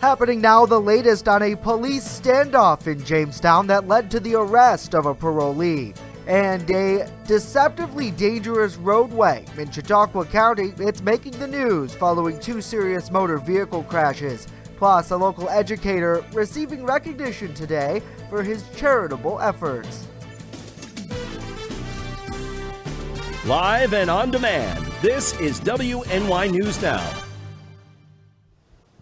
Happening now, the latest on a police standoff in Jamestown that led to the arrest of a parolee. And a deceptively dangerous roadway in Chautauqua County. It's making the news following two serious motor vehicle crashes. Plus, a local educator receiving recognition today for his charitable efforts. Live and on demand, this is WNY News Now.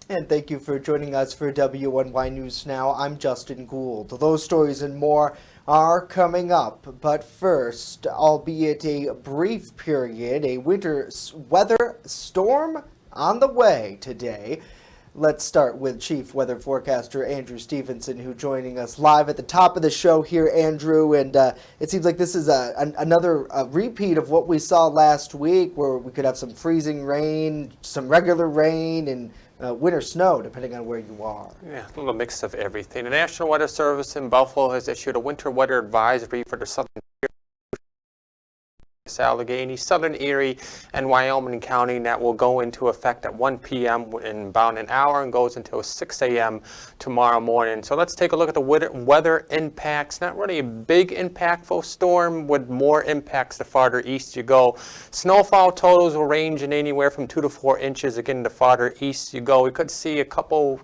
And thank you for joining us for WNY News Now. I'm Justin Gould. Those stories and more are coming up. But first, albeit a brief period, a winter weather storm on the way today. Let's start with Chief Weather Forecaster Andrew Stevenson, who's joining us live at the top of the show here, Andrew. And it seems like this is another repeat of what we saw last week, where we could have some freezing rain, some regular rain, and winter snow, depending on where you are. Yeah, a little mix of everything. The National Weather Service in Buffalo has issued a winter weather advisory for the southern Allegheny, Southern Erie, and Wyoming County that will go into effect at 1 p.m. in about an hour and goes until 6 a.m. tomorrow morning. So let's take a look at the weather impacts. Not really a big impactful storm with more impacts the farther east you go. Snowfall totals will range in anywhere from 2 to 4 inches. Again, the farther east you go, we could see a couple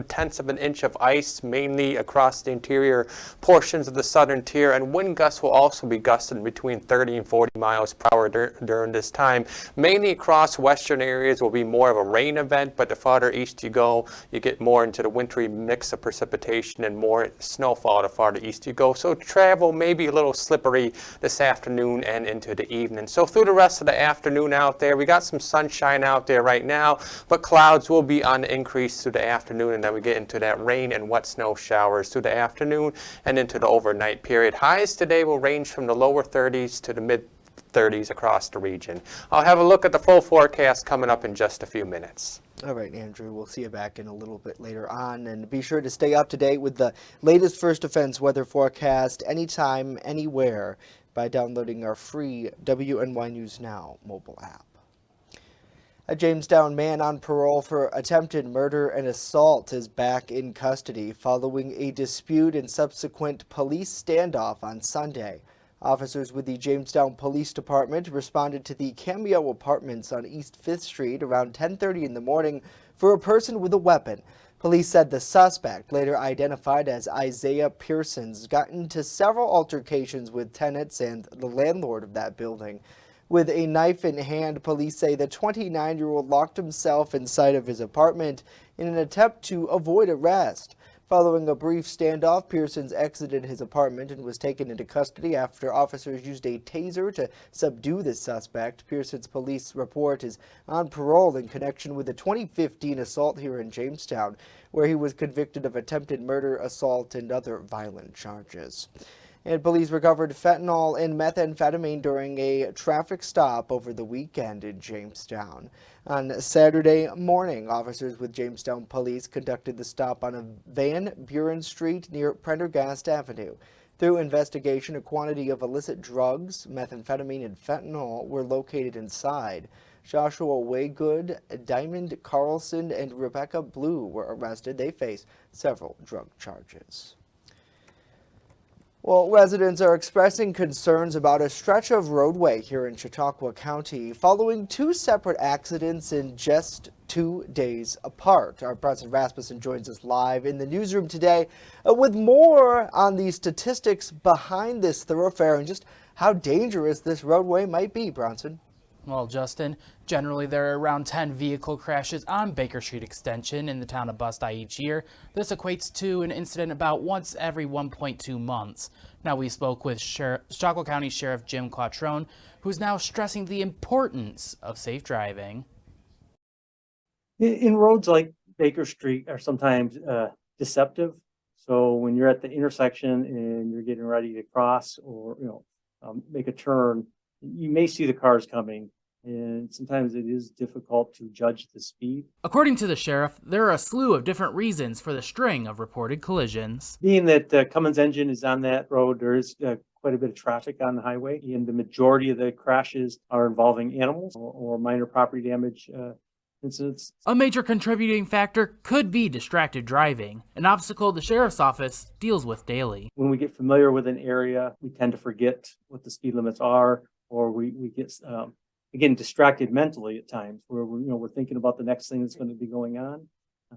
tenths of an inch of ice, mainly across the interior portions of the southern tier, and wind gusts will also be gusting between 30 and 40 miles per hour during this time. Mainly across western areas will be more of a rain event, but the farther east you go, you get more into the wintry mix of precipitation and more snowfall the farther east you go. So travel may be a little slippery this afternoon and into the evening. So through the rest of the afternoon out there, we got some sunshine out there right now, but clouds will be on the increase through the afternoon, and then we get into that rain and wet snow showers through the afternoon and into the overnight period. Highs today will range from the lower 30s to the mid 30s across the region. I'll have a look at the full forecast coming up in just a few minutes. All right, Andrew, we'll see you back in a little bit later on. And be sure to stay up to date with the latest First Defense weather forecast anytime, anywhere by downloading our free WNY News Now mobile app. A Jamestown man on parole for attempted murder and assault is back in custody following a dispute and subsequent police standoff on Sunday. Officers with the Jamestown Police Department responded to the Cameo Apartments on East 5th Street around 10:30 in the morning for a person with a weapon. Police said the suspect, later identified as Isaiah Pearsons, got into several altercations with tenants and the landlord of that building. With a knife in hand, police say the 29-year-old locked himself inside of his apartment in an attempt to avoid arrest. Following a brief standoff, Pearsons exited his apartment and was taken into custody after officers used a taser to subdue the suspect. Pearsons' police report is on parole in connection with a 2015 assault here in Jamestown, where he was convicted of attempted murder, assault, and other violent charges. And police recovered fentanyl and methamphetamine during a traffic stop over the weekend in Jamestown. On Saturday morning, officers with Jamestown Police conducted the stop on a Van Buren Street near Prendergast Avenue. Through investigation, a quantity of illicit drugs, methamphetamine, and fentanyl were located inside. Joshua Waygood, Diamond Carlson, and Rebecca Blue were arrested. They face several drug charges. Well, residents are expressing concerns about a stretch of roadway here in Chautauqua County following two separate accidents in just 2 days apart. Our Bronson Rasmussen joins us live in the newsroom today with more on the statistics behind this thoroughfare and just how dangerous this roadway might be, Bronson. Well, Justin, generally there are around 10 vehicle crashes on Baker Street Extension in the town of Bust each year. This equates to an incident about once every 1.2 months. Now, we spoke with Chautauqua County Sheriff Jim Quattrone, who's now stressing the importance of safe driving. In roads like Baker Street are sometimes deceptive. So when you're at the intersection and you're getting ready to cross or make a turn, you may see the cars coming, and sometimes it is difficult to judge the speed. According to the sheriff, there are a slew of different reasons for the string of reported collisions. Being that Cummins engine is on that road, there is quite a bit of traffic on the highway, and the majority of the crashes are involving animals or minor property damage It's A major contributing factor could be distracted driving, an obstacle the sheriff's office deals with daily. when we get familiar with an area, we tend to forget what the speed limits are, or we get again distracted mentally at times, where we're thinking about the next thing that's going to be going on.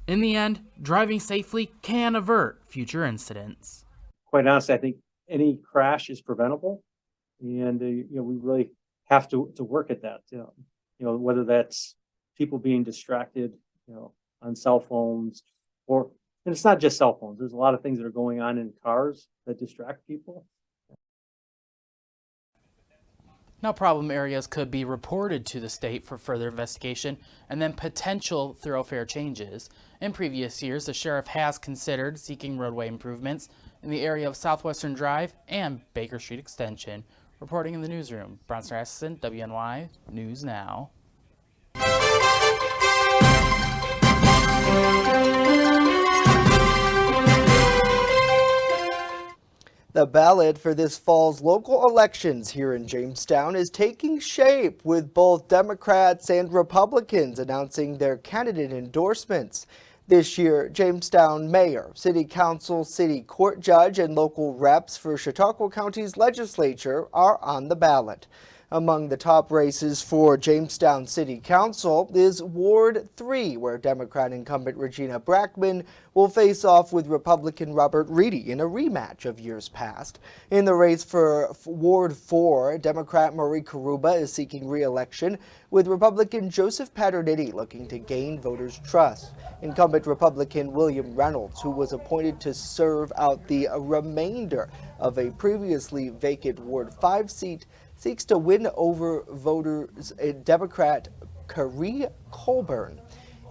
In the end, driving safely can avert future incidents. Quite honestly, I think any crash is preventable, and we really have to work at that. Whether that's people being distracted, on cell phones, and it's not just cell phones. There's a lot of things that are going on in cars that distract people. Now, problem areas could be reported to the state for further investigation and then potential thoroughfare changes. In previous years, the sheriff has considered seeking roadway improvements in the area of Southwestern Drive and Baker Street Extension. Reporting in the newsroom, Bronson Rasmussen, WNY News Now. The ballot for this fall's local elections here in Jamestown is taking shape, with both Democrats and Republicans announcing their candidate endorsements. This year, Jamestown mayor, city council, city court judge, and local reps for Chautauqua County's legislature are on the ballot. Among the top races for Jamestown City Council is Ward 3, where Democrat incumbent Regina Brackman will face off with Republican Robert Reedy in a rematch of years past. In the race for Ward 4, Democrat Marie Karuba is seeking re-election, with Republican Joseph Paternity looking to gain voters' trust. Incumbent Republican William Reynolds, who was appointed to serve out the remainder of a previously vacant Ward 5 seat, seeks to win over voters Democrat Carrie Colburn.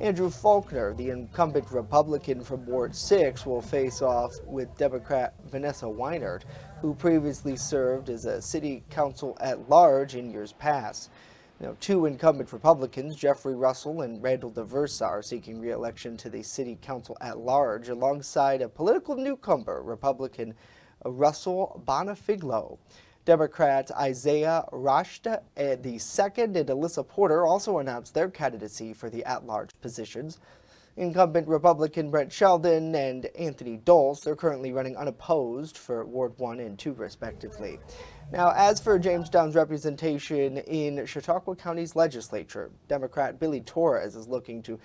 Andrew Faulkner, the incumbent Republican from Ward 6, will face off with Democrat Vanessa Weinert, who previously served as a city council at large in years past. Now, two incumbent Republicans, Jeffrey Russell and Randall DeVersa, are seeking re-election to the city council at large, alongside a political newcomer, Republican Russell Bonifiglo. Democrats Isaiah Rashta II and Alyssa Porter also announced their candidacy for the at-large positions. Incumbent Republican Brent Sheldon and Anthony Dulce are currently running unopposed for Ward 1 and 2 respectively. Now, as for Jamestown's representation in Chautauqua County's legislature, Democrat Billy Torres is looking to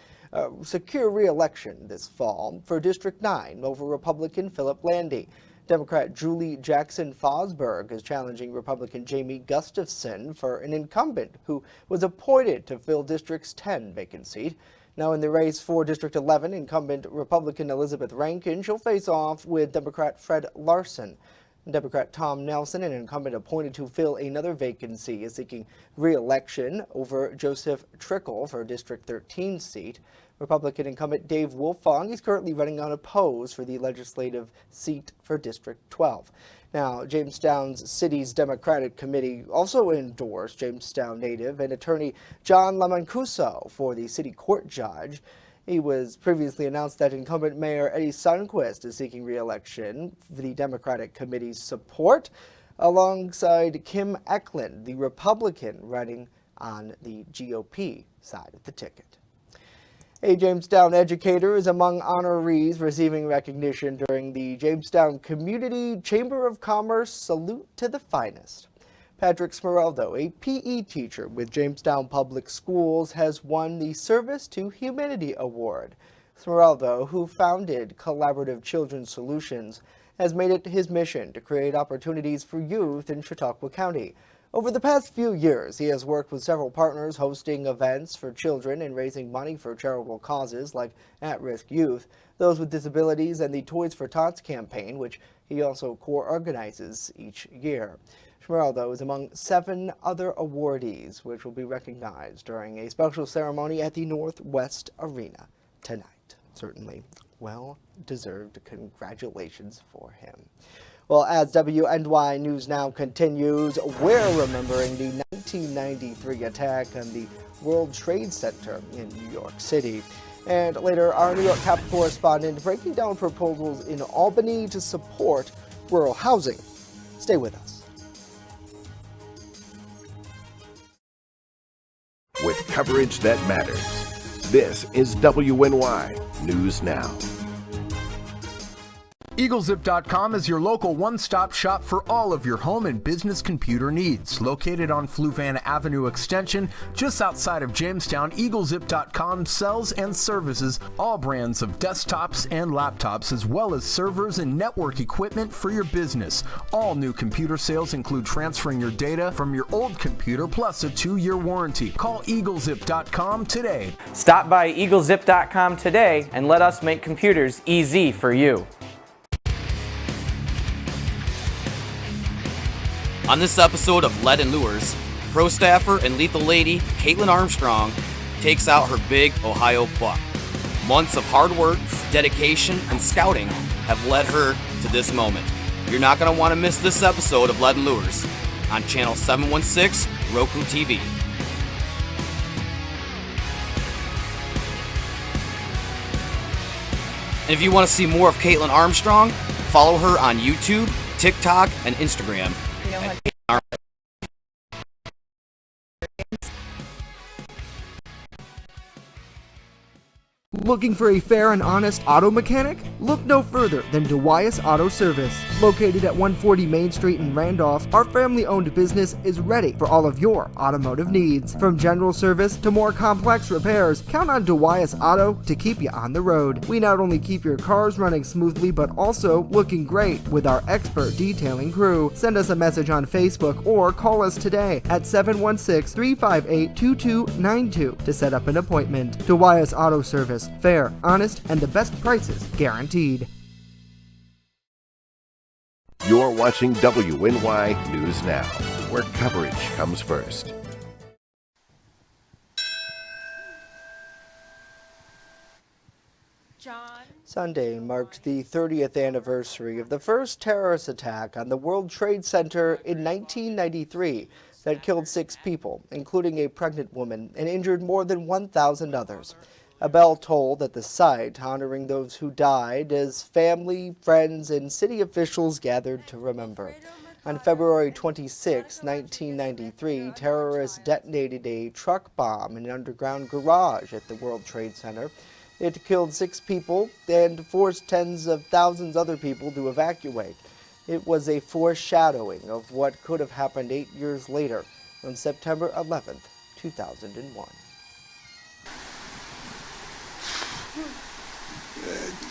secure re-election this fall for District 9 over Republican Philip Landy. Democrat Julie Jackson Fosberg is challenging Republican Jamie Gustafson for an incumbent who was appointed to fill District's 10 vacant seat. Now in the race for District 11, incumbent Republican Elizabeth Rankin, she'll face off with Democrat Fred Larson. Democrat Tom Nelson, an incumbent appointed to fill another vacancy, is seeking re-election over Joseph Trickle for District 13 seat. Republican incumbent Dave Wolfong is currently running unopposed for the legislative seat for District 12. Now, Jamestown's city's Democratic Committee also endorsed Jamestown native and attorney John Lamancuso for the city court judge. It was previously announced that incumbent Mayor Eddie Sundquist is seeking re-election for the Democratic Committee's support, alongside Kim Eklund, the Republican running on the GOP side of the ticket. A Jamestown educator is among honorees receiving recognition during the Jamestown Community Chamber of Commerce Salute to the Finest. Patrick Smeraldo, a PE teacher with Jamestown Public Schools, has won the Service to Humanity Award. Smeraldo, who founded Collaborative Children's Solutions, has made it his mission to create opportunities for youth in Chautauqua County. Over the past few years, he has worked with several partners hosting events for children and raising money for charitable causes like at-risk youth, those with disabilities, and the Toys for Tots campaign, which he also co-organizes each year. Smeraldo is among 7 other awardees, which will be recognized during a special ceremony at the Northwest Arena tonight. Certainly well-deserved congratulations for him. Well, as WNY News Now continues, we're remembering the 1993 attack on the World Trade Center in New York City. And later, our New York Capital correspondent breaking down proposals in Albany to support rural housing. Stay with us. With coverage that matters. This is WNY News Now. EagleZip.com is your local one-stop shop for all of your home and business computer needs. Located on Fluvan Avenue Extension, just outside of Jamestown, EagleZip.com sells and services all brands of desktops and laptops, as well as servers and network equipment for your business. All new computer sales include transferring your data from your old computer plus a 2-year warranty. Call EagleZip.com today. Stop by EagleZip.com today and let us make computers easy for you. On this episode of Lead and Lures, pro staffer and lethal lady Caitlin Armstrong takes out her big Ohio buck. Months of hard work, dedication, and scouting have led her to this moment. You're not going to want to miss this episode of Lead and Lures on Channel 716 Roku TV. And if you want to see more of Caitlin Armstrong, follow her on YouTube, TikTok, and Instagram. Looking for a fair and honest auto mechanic? Look no further than DeWyas Auto Service. Located at 140 Main Street in Randolph, our family-owned business is ready for all of your automotive needs. From general service to more complex repairs, count on DeWyas Auto to keep you on the road. We not only keep your cars running smoothly, but also looking great with our expert detailing crew. Send us a message on Facebook or call us today at 716-358-2292 to set up an appointment. DeWyas Auto Service. Fair, honest, and the best prices guaranteed. You're watching WNY News Now, where coverage comes first. Sunday marked the 30th anniversary of the first terrorist attack on the World Trade Center in 1993 that killed 6 people, including a pregnant woman, and injured more than 1,000 others. A bell tolled at the site, honoring those who died as family, friends, and city officials gathered to remember. On February 26, 1993, terrorists detonated a truck bomb in an underground garage at the World Trade Center. It killed 6 people and forced tens of thousands of other people to evacuate. It was a foreshadowing of what could have happened 8 years later, on September 11, 2001.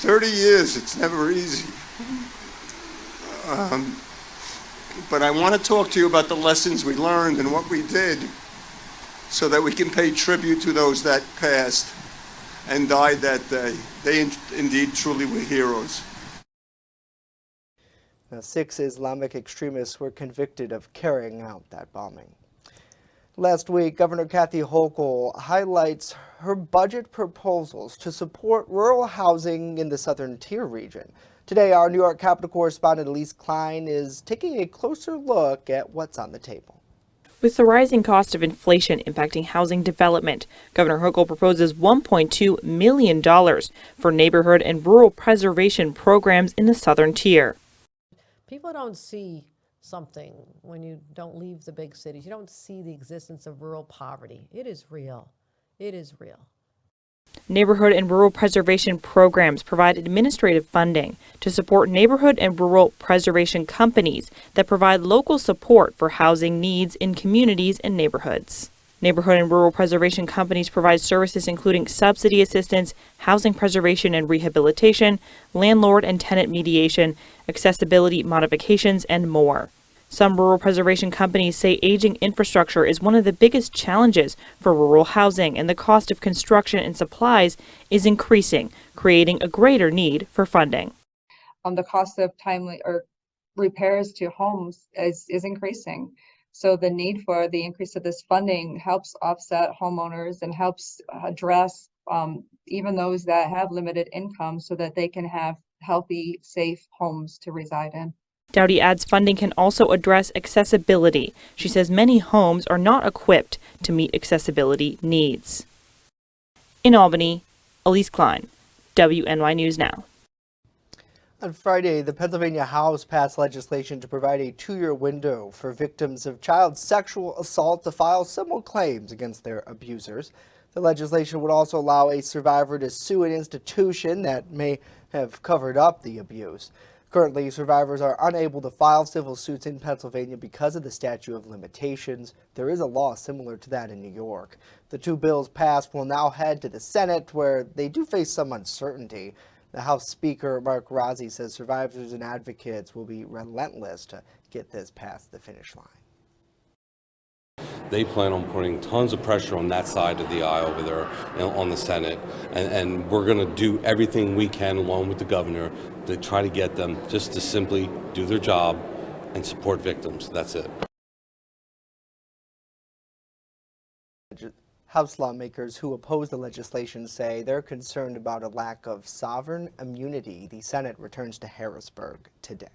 30 years, it's never easy. But I want to talk to you about the lessons we learned and what we did so that we can pay tribute to those that passed and died that day. They indeed truly were heroes. Now, 6 Islamic extremists were convicted of carrying out that bombing. Last week, Governor Kathy Hochul highlights her budget proposals to support rural housing in the Southern Tier region. Today, our New York Capitol correspondent Elise Klein is taking a closer look at what's on the table. With the rising cost of inflation impacting housing development, Governor Hochul proposes $1.2 million for neighborhood and rural preservation programs in the Southern Tier. People don't see something when you don't leave the big cities. You don't see the existence of rural poverty. It is real. It is real. Neighborhood and rural preservation programs provide administrative funding to support neighborhood and rural preservation companies that provide local support for housing needs in communities and neighborhoods. Neighborhood and rural preservation companies provide services including subsidy assistance, housing preservation and rehabilitation, landlord and tenant mediation, accessibility modifications, and more. Some rural preservation companies say aging infrastructure is one of the biggest challenges for rural housing, and the cost of construction and supplies is increasing, creating a greater need for funding. The cost of timely or repairs to homes is increasing. So the need for the increase of this funding helps offset homeowners and helps address even those that have limited income so that they can have healthy, safe homes to reside in. Dowdy adds funding can also address accessibility. She says many homes are not equipped to meet accessibility needs. In Albany, Elise Klein, WNY News Now. On Friday, the Pennsylvania House passed legislation to provide a 2-year window for victims of child sexual assault to file civil claims against their abusers. The legislation would also allow a survivor to sue an institution that may have covered up the abuse. Currently, survivors are unable to file civil suits in Pennsylvania because of the statute of limitations. There is a law similar to that in New York. The two bills passed will now head to the Senate, where they do face some uncertainty. The House Speaker, Mark Rozzi, says survivors and advocates will be relentless to get this past the finish line. They plan on putting tons of pressure on that side of the aisle over there on the Senate, and we're going to do everything we can along with the governor to try to get them just to simply do their job and support victims. That's it. House lawmakers who oppose the legislation say they're concerned about a lack of sovereign immunity. The Senate returns to Harrisburg today.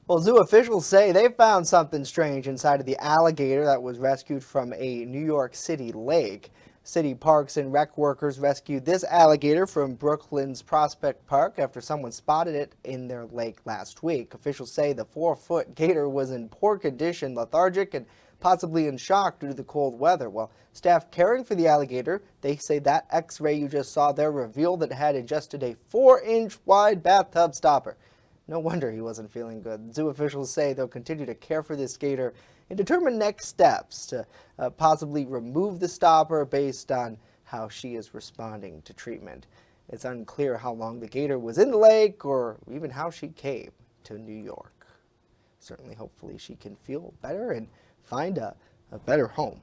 Well, zoo officials say they found something strange inside of the alligator that was rescued from a New York City lake. City Parks and Rec workers rescued this alligator from Brooklyn's Prospect Park after someone spotted it in their lake last week. Officials say the 4-foot gator was in poor condition, lethargic, and possibly in shock due to the cold weather. While staff caring for the alligator, they say that X-ray you just saw there revealed it had adjusted a 4-inch wide bathtub stopper. No wonder he wasn't feeling good. Zoo officials say they'll continue to care for this gator and determine next steps to possibly remove the stopper based on how she is responding to treatment. It's unclear how long the gator was in the lake or even how she came to New York. Certainly, hopefully, she can feel better and find a better home.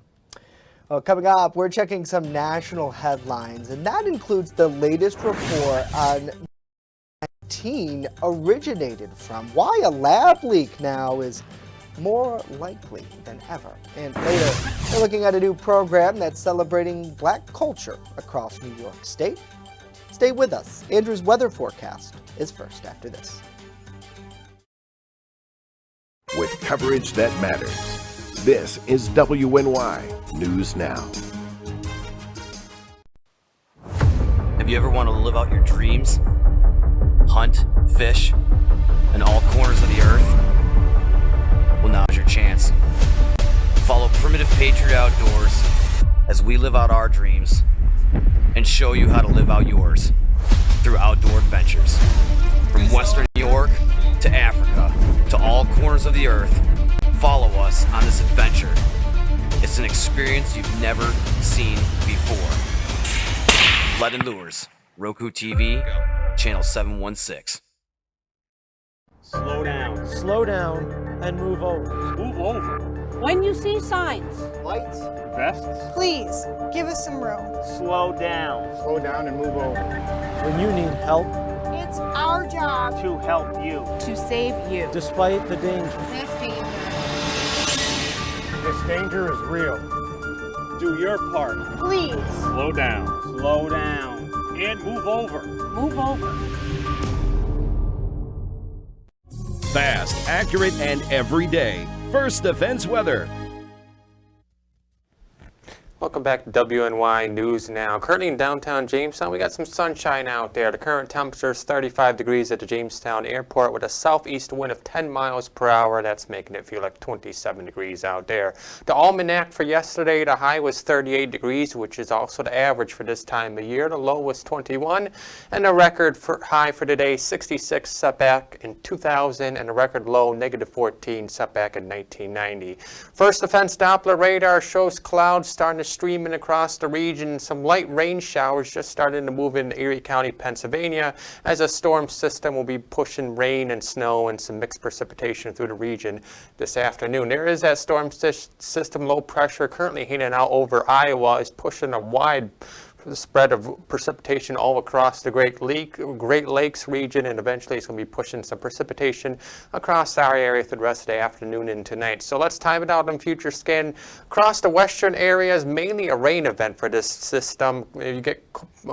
Coming up, we're checking some national headlines, and that includes the latest report on originated from, why a lab leak now is more likely than ever. And later, we're looking at a new program that's celebrating black culture across New York State. Stay with us. Andrew's weather forecast is first after this. With coverage that matters, this is WNY News Now. Have you ever wanted to live out your dreams? Hunt, fish, in all corners of the earth? Well, now's your chance. Follow Primitive Patriot Outdoors as we live out our dreams and show you how to live out yours through outdoor adventures. From Western New York to Africa to all corners of the earth, follow us on this adventure. It's an experience you've never seen before. Lead and Lures, Roku TV, Channel 716. Slow down. Slow down and move over. Move over. When you see signs, Lights. Vests. please give us some room. Slow down. Slow down and move over. When you need help, It's our job To help you. to save you. despite the danger. This danger is real. Do your part. Please Slow down. Slow down. And move over. move over. Fast, accurate, and every day. First Defense Weather. Welcome back to WNY News Now. Currently in downtown Jamestown, we got some sunshine out there. The current temperature is 35 degrees at the Jamestown Airport with a southeast wind of 10 miles per hour. That's making it feel like 27 degrees out there. The almanac for yesterday, the high was 38 degrees, which is also the average for this time of year. The low was 21, and the record high for today, 66, set back in 2000, and the record low, negative 14, set back in 1990. First Defense Doppler radar shows clouds starting to streaming across the region. Some light rain showers just starting to move into Erie County, Pennsylvania, as a storm system will be pushing rain and snow and some mixed precipitation through the region this afternoon. There is that storm system, low pressure currently heating out over Iowa, is pushing a wide spread of precipitation all across the Great Lakes region, and eventually it's going to be pushing some precipitation across our area through the rest of the afternoon and tonight. So let's time it out on future scan. Across the western areas, mainly a rain event for this system. You get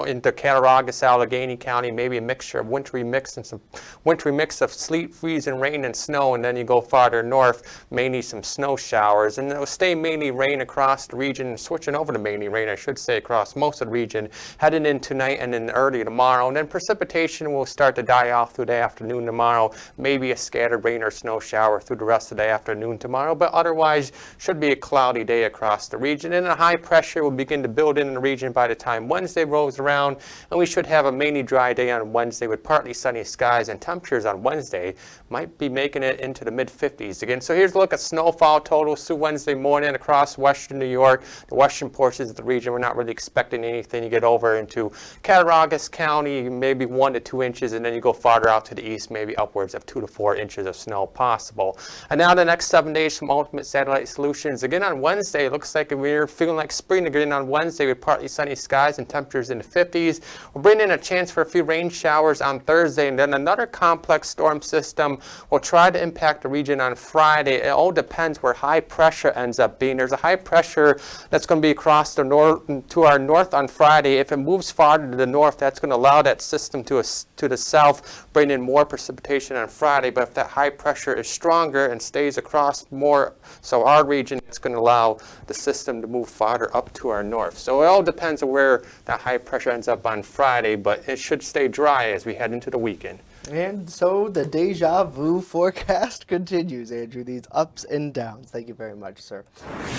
into Cattaraugus, Allegheny County, maybe a mixture of wintry mix and some wintry mix of sleet, freezing rain and snow, and then you go farther north, mainly some snow showers, and it'll stay mainly rain across the region, switching over to mainly rain, I should say, across most of the region region heading in tonight and then early tomorrow. And then precipitation will start to die off through the afternoon tomorrow. Maybe a scattered rain or snow shower through the rest of the afternoon tomorrow, but otherwise should be a cloudy day across the region. And a high pressure will begin to build in the region by the time Wednesday rolls around, and we should have a mainly dry day on Wednesday with partly sunny skies, and temperatures on Wednesday might be making it into the mid-50s again. So here's a look at snowfall totals through Wednesday morning across western New York. The western portions of the region, we're not really expecting anything. You get over into Cattaraugus County, maybe 1 to 2 inches, and then you go farther out to the east, maybe upwards of 2 to 4 inches of snow possible. And now the next 7 days from Ultimate Satellite Solutions. Again on Wednesday, it looks like we're feeling like spring again on Wednesday with partly sunny skies and temperatures in the 50s. We'll bring in a chance for a few rain showers on Thursday, and then another complex storm system will try to impact the region on Friday. It all depends where high pressure ends up being. There's a high pressure that's going to be across the north to our north on Friday. If it moves farther to the north, that's going to allow that system to the south, bring in more precipitation on Friday. But if that high pressure is stronger and stays across more, so our region, it's going to allow the system to move farther up to our north. So it all depends on where that high pressure ends up on Friday, but it should stay dry as we head into the weekend. And so the deja vu forecast continues, Andrew. These ups and downs. Thank you very much, sir.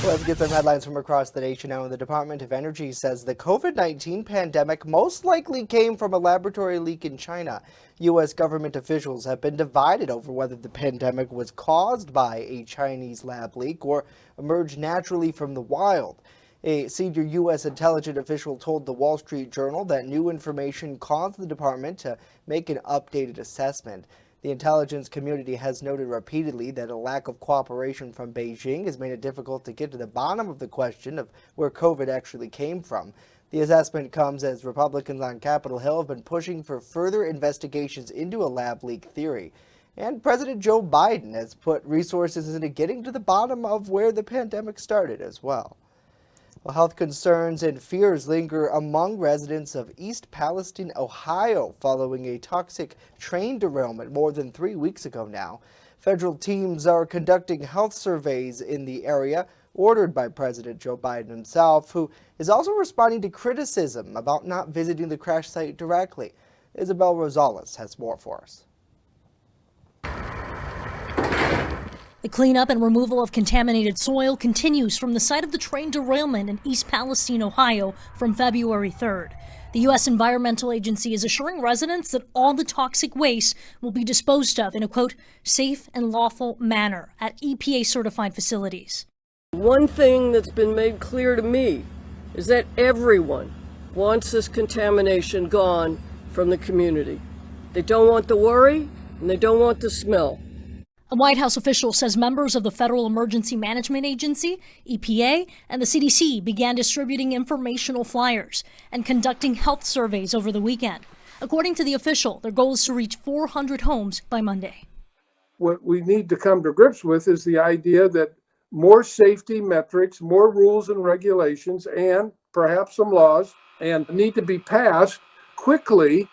Well, let's get some headlines from across the nation now. The Department of Energy says the COVID-19 pandemic most likely came from a laboratory leak in China. U.S. government officials have been divided over whether the pandemic was caused by a Chinese lab leak or emerged naturally from the wild. A senior U.S. intelligence official told the Wall Street Journal that new information caused the department to make an updated assessment. The intelligence community has noted repeatedly that a lack of cooperation from Beijing has made it difficult to get to the bottom of the question of where COVID actually came from. The assessment comes as Republicans on Capitol Hill have been pushing for further investigations into a lab leak theory. And President Joe Biden has put resources into getting to the bottom of where the pandemic started as well. Well, health concerns and fears linger among residents of East Palestine, Ohio, following a toxic train derailment more than 3 weeks ago now. Federal teams are conducting health surveys in the area, ordered by President Joe Biden himself, who is also responding to criticism about not visiting the crash site directly. Isabel Rosales has more for us. The cleanup and removal of contaminated soil continues from the site of the train derailment in East Palestine, Ohio, from February 3rd. The U.S. Environmental Agency is assuring residents that all the toxic waste will be disposed of in a, quote, safe and lawful manner at EPA-certified facilities. One thing that's been made clear to me is that everyone wants this contamination gone from the community. They don't want the worry, and they don't want the smell. A White House official says members of the Federal Emergency Management Agency, EPA, and the CDC began distributing informational flyers and conducting health surveys over the weekend. According to the official, their goal is to reach 400 homes by Monday. What we need to come to grips with is the idea that more safety metrics, more rules and regulations, and perhaps some laws, and need to be passed quickly.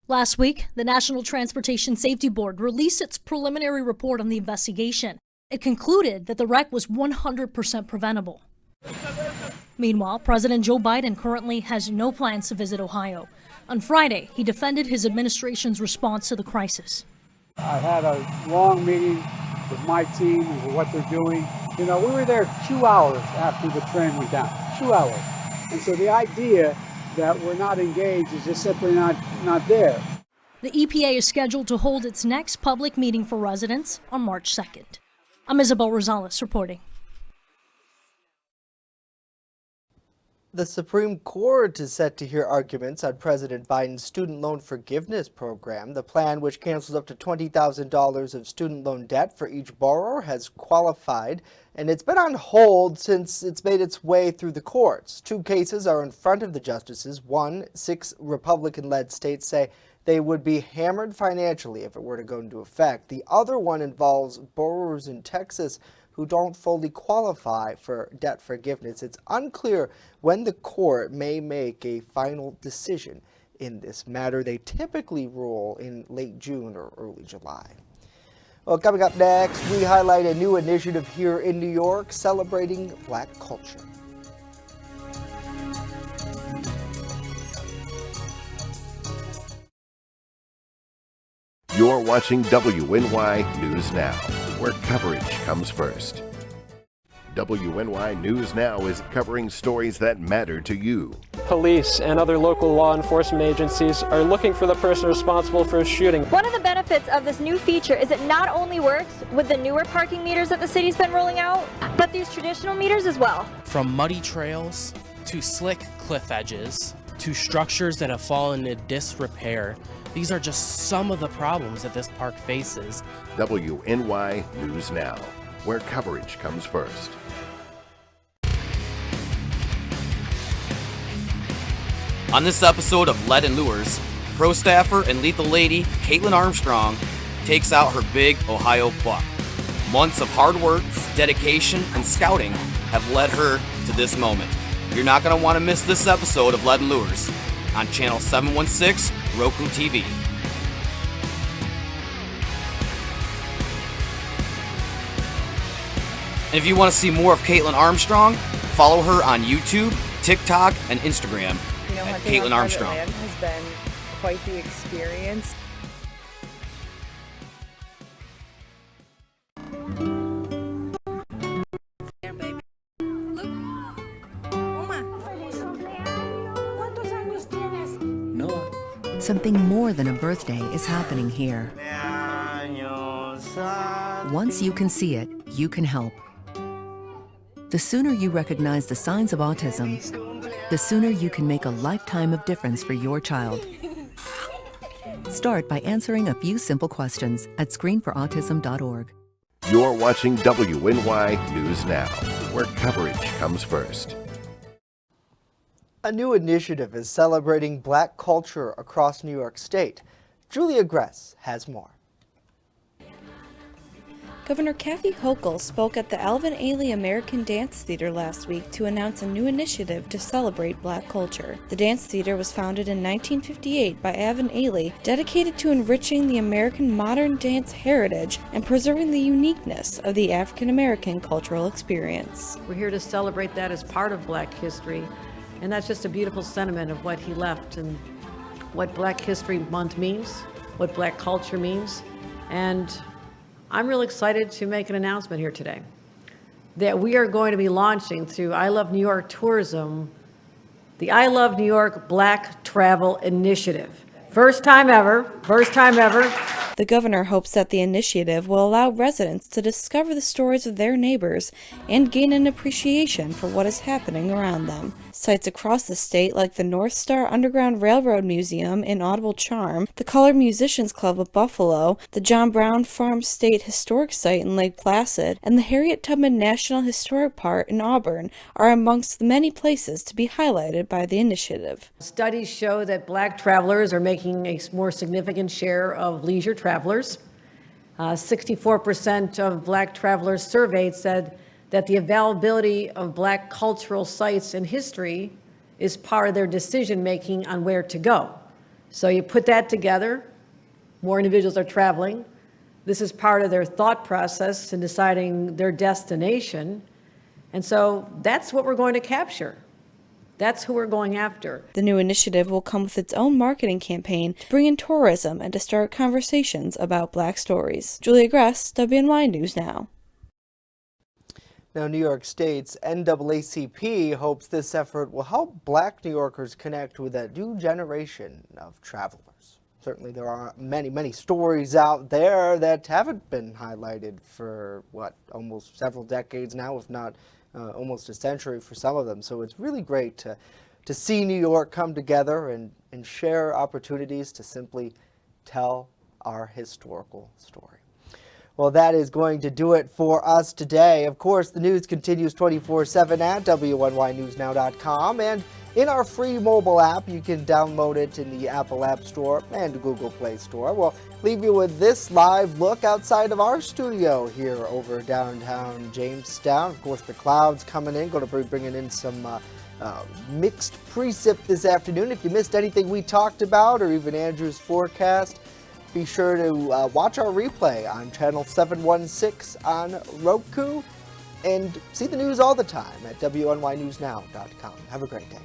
Last week, the National Transportation Safety Board released its preliminary report on the investigation. It concluded that the wreck was 100% preventable. Meanwhile, President Joe Biden currently has no plans to visit Ohio. On Friday, he defended his administration's response to the crisis. I had a long meeting with my team and what they're doing. You know, we were there 2 hours after the train went down, 2 hours. And so the idea that we're not engaged is just simply not there. The EPA is scheduled to hold its next public meeting for residents on March 2nd. I'm Isabel Rosales reporting. The Supreme Court is set to hear arguments on President Biden's student loan forgiveness program. The plan, which cancels up to $20,000 of student loan debt for each borrower, has qualified, and it's been on hold since it's made its way through the courts. 2 cases are in front of the justices. 6 Republican-led states say they would be hammered financially if it were to go into effect. The other one involves borrowers in Texas who don't fully qualify for debt forgiveness. It's unclear when the court may make a final decision in this matter. They typically rule in late June or early July. Well, coming up next, we highlight a new initiative here in New York celebrating Black culture. You're watching WNY News Now, where coverage comes first. WNY News Now is covering stories that matter to you. Police and other local law enforcement agencies are looking for the person responsible for a shooting. One of the benefits of this new feature is it not only works with the newer parking meters that the city's been rolling out, but these traditional meters as well. From muddy trails to slick cliff edges to structures that have fallen into disrepair, these are just some of the problems that this park faces. WNY News Now, where coverage comes first. On this episode of Lead and Lures, pro staffer and lethal lady Caitlin Armstrong takes out her big Ohio buck. Months of hard work, dedication, and scouting have led her to this moment. You're not going to want to miss this episode of Lead and Lures on Channel 716 Roku TV. And if you want to see more of Caitlin Armstrong, follow her on YouTube, TikTok, and Instagram. You know, hunting Caitlin on Armstrong. private land has been quite the experience. Something more than a birthday is happening here. Once you can see it, you can help. The sooner you recognize the signs of autism, the sooner you can make a lifetime of difference for your child. Start by answering a few simple questions at screenforautism.org. You're watching WNY News Now, where coverage comes first. A new initiative is celebrating Black culture across New York State. Julia Gress has more. Governor Kathy Hochul spoke at the Alvin Ailey American Dance Theater last week to announce a new initiative to celebrate Black culture. The dance theater was founded in 1958 by Alvin Ailey, dedicated to enriching the American modern dance heritage and preserving the uniqueness of the African American cultural experience. We're here to celebrate that as part of Black history, and that's just a beautiful sentiment of what he left and what Black History Month means, what Black culture means, and I'm really excited to make an announcement here today that we are going to be launching through I Love New York Tourism, the I Love New York Black Travel Initiative. First time ever. The governor hopes that the initiative will allow residents to discover the stories of their neighbors and gain an appreciation for what is happening around them. Sites across the state like the North Star Underground Railroad Museum in Audible Charm, the Colored Musicians Club of Buffalo, the John Brown Farm State Historic Site in Lake Placid, and the Harriet Tubman National Historic Park in Auburn are amongst the many places to be highlighted by the initiative. Studies show that Black travelers are making a more significant share of leisure travelers. 64% of Black travelers surveyed said that the availability of Black cultural sites and history is part of their decision-making on where to go. So you put that together, more individuals are traveling. This is part of their thought process in deciding their destination. And so that's what we're going to capture. That's who we're going after. The new initiative will come with its own marketing campaign to bring in tourism and to start conversations about Black stories. Julia Gress, WNY News Now. Now, New York State's NAACP hopes this effort will help Black New Yorkers connect with a new generation of travelers. Certainly there are many stories out there that haven't been highlighted for, almost several decades now, if not almost a century for some of them. So it's really great to see New York come together and share opportunities to simply tell our historical story. Well, that is going to do it for us today. Of course, the news continues 24/7 at WNYNewsNow.com, and in our free mobile app, you can download it in the Apple App Store and Google Play Store. We'll leave you with this live look outside of our studio here over downtown Jamestown. Of course, the clouds coming in, going to be bringing in some mixed precip this afternoon. If you missed anything we talked about or even Andrew's forecast, be sure to watch our replay on channel 716 on Roku and see the news all the time at WNYNewsNow.com. Have a great day.